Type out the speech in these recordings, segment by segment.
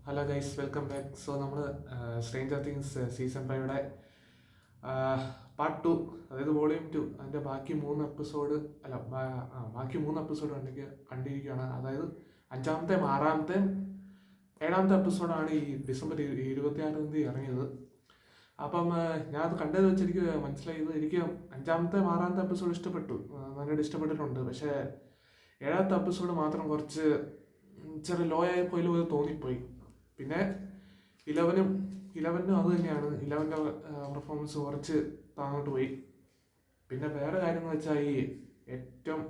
Hello guys, welcome back. So നമ്മൾ stranger things season 5യുടെ part 2, അതായത് volume 2, അതിൻ്റെ ബാക്കി 3 എപ്പിസോഡ് കണ്ടിരിക്കുകയാണ്. അതായത് 5-ാമത്തെ 6-ാമത്തെ 7-ാമത്തെ എപ്പിസോഡാണ് ഈ ഡിസംബർ 26-ാം തീയതി ഇറങ്ങിയത്. അപ്പം ഞാൻ അത് കണ്ടത് വെച്ച് എനിക്ക് മനസ്സിലായത്, എനിക്ക് 5-ാമത്തെ 6-ാമത്തെ എപ്പിസോഡ് ഇഷ്ടപ്പെട്ടു, നന്നായിട്ട് ഇഷ്ടപ്പെട്ടിട്ടുണ്ട്. പക്ഷേ 7-ാമത്തെ എപ്പിസോഡ് മാത്രം കുറച്ച് ചെറിയ ലോ ആയി പോലെ തോന്നിപ്പോയി. പിന്നെ 11-നും അത് തന്നെയാണ്. 11-ന്റെ പെർഫോമൻസ് കുറച്ച് താങ്ങോട്ട് പോയി. പിന്നെ വേറെ കാര്യം എന്ന് വെച്ചാൽ ഈ ഏറ്റവും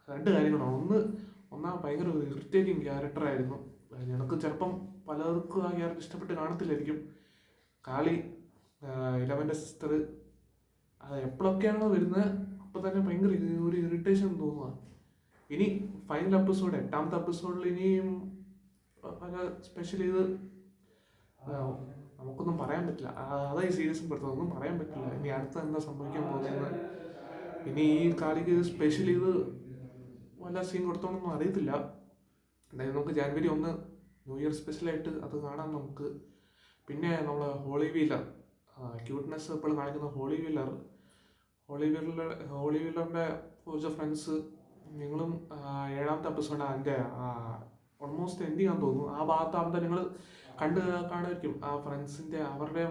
2 കാര്യങ്ങളാണ്. ഒന്നാം ഭയങ്കര ഒരു ഇറിറ്റേറ്റിംഗ് ക്യാരക്ടറായിരുന്നു. നിനക്ക് ചിലപ്പം പലർക്കും ആ ക്യാരക്ടർ ഇഷ്ടപ്പെട്ട് കാണത്തില്ലായിരിക്കും. കാളി 11ന്റെ സിസ്റ്റർ, അത് എപ്പോഴൊക്കെയാണോ വരുന്നത് അപ്പോൾ തന്നെ ഭയങ്കര ഒരു ഇറിറ്റേഷൻ തോന്നുക. ഇനി ഫൈനൽ എപ്പിസോഡ് 8-ാമത്തെ എപ്പിസോഡിൽ ഇനിയും പല സ്പെഷ്യൽ ചെയ്ത് നമുക്കൊന്നും പറയാൻ പറ്റില്ല. അതായി സീരിയസും പെടുത്തുന്നൊന്നും പറയാൻ പറ്റില്ല. ഇനി അടുത്ത എന്താ സംഭവിക്കാൻ പോകുന്നത്, ഇനി ഈ കാലിക്ക് സ്പെഷ്യൽ ചെയ്ത് വല്ല സീൻ കൊടുത്തോണ്ടൊന്നും അറിയത്തില്ല. എന്തായാലും നമുക്ക് ജനുവരി 1 ന്യൂ ഇയർ സ്പെഷ്യലായിട്ട് അത് കാണാം നമുക്ക്. പിന്നെ നമ്മൾ ഹോളി വീലർ, ക്യൂട്ട്നെസ് എപ്പോഴും കാണിക്കുന്ന ഹോളി വീലറിൻ്റെ കുറച്ച് ഫ്രണ്ട്സ്, നിങ്ങളും 7-ാമത്തെ എപ്പിസോഡ് അതിൻ്റെ ഓൾമോസ്റ്റ് എൻഡ് ചെയ്യാൻ തോന്നുന്നു. ആ ഭാഗത്താകുമ്പോൾ നിങ്ങൾ കാണുമായിരിക്കും. ആ ഫ്രണ്ട്സിൻ്റെ അവരുടെ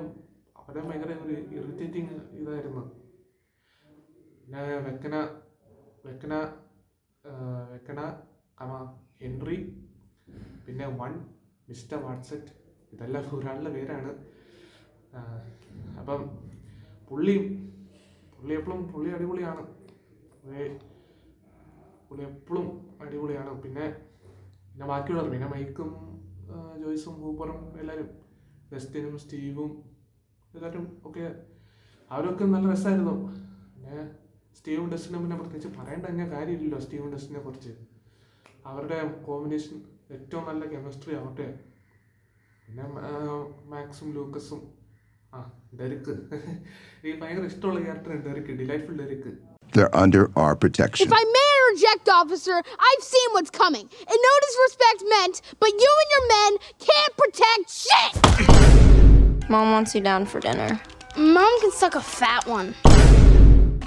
ഭയങ്കര ഒരു ഇറിറ്റേറ്റിംഗ് ഇതായിരുന്നു. പിന്നെ വെക്കന ഹെൻറി, പിന്നെ മിസ്റ്റർ വാട്സറ്റ്, ഇതെല്ലാം ഒരാളുടെ പേരാണ്. അപ്പം പുള്ളി അടിപൊളിയാണ്. പുള്ളി എപ്പോഴും അടിപൊളിയാണ്. പിന്നെ ബാക്കിയുള്ളവർ, പിന്നെ മൈക്കും ജോയ്സും ഹൂപ്പറും എല്ലാവരും, ഡസ്റ്റിനും സ്റ്റീവും എല്ലാവരും ഒക്കെ, അവരൊക്കെ നല്ല രസമായിരുന്നു. പിന്നെ സ്റ്റീവും ഡസ്റ്റിനും പിന്നെ പ്രത്യേകിച്ച് പറയേണ്ട തന്നെ കാര്യമില്ലല്ലോ. സ്റ്റീവും ഡസ്റ്റിനെ കുറിച്ച് അവരുടെ കോമ്പിനേഷൻ ഏറ്റവും നല്ല കെമിസ്ട്രി ആവട്ടെ. പിന്നെ മാക്സും ലൂക്കസും, ഡെറിക്ക്, എനിക്ക് ഭയങ്കര ഇഷ്ടമുള്ള ക്യാരക്ടറാണ് Derek, delightful Derek. They're under our protection. If I may interject, officer, I've seen what's coming. And no disrespect meant, but you and your men can't protect shit! Mom wants you down for dinner. Mom can suck a fat one.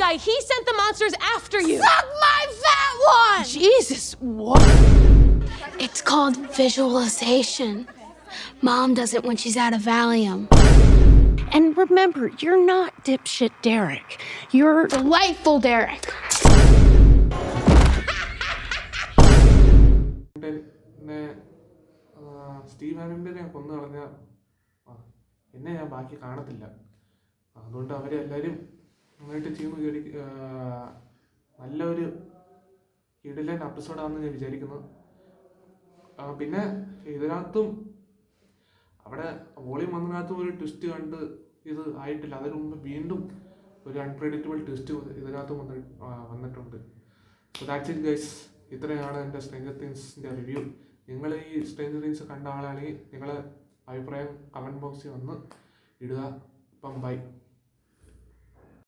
Guy, he sent the monsters after you. Suck my fat one! Jesus, what? It's called visualization. Mom does it when she's out of Valium. And remember, you're not dipshit Derek. You're Delightful Derek. പിന്നെ Steve ഹാമിൽട്ടനെ കൊന്നു കളഞ്ഞ എന്നെ ഞാൻ ബാക്കി കാണത്തില്ല. അതുകൊണ്ട് അവരെല്ലാവരും നന്നായിട്ട് ചെയ്യുന്നു. നല്ലൊരു കിടിലൻ എപ്പിസോഡാണെന്ന് ഞാൻ വിചാരിക്കുന്നു. പിന്നെ ഇതിനകത്തും അവിടെ വോളിയം വന്നതിനകത്തും ഒരു ട്വിസ്റ്റ് കണ്ട് ഇത് ആയിട്ടില്ല. അതിന് മുമ്പ് വീണ്ടും ഒരു അൺപ്രെഡിക്റ്റബിൾ ട്വിസ്റ്റ് ഇതിനകത്ത് വന്നിട്ടുണ്ട്. So that's it guys. ഇത്രയാണ് എൻ്റെ സ്ട്രേഞ്ചർ തിങ്സിൻ്റെ റിവ്യൂ. നിങ്ങൾ ഈ സ്ട്രേഞ്ചർ തിങ്സ് കണ്ട ആളാണെങ്കിൽ നിങ്ങളെ അഭിപ്രായം കമൻറ്റ് ബോക്സിൽ വന്ന് ഇടുക. അപ്പം ബൈ.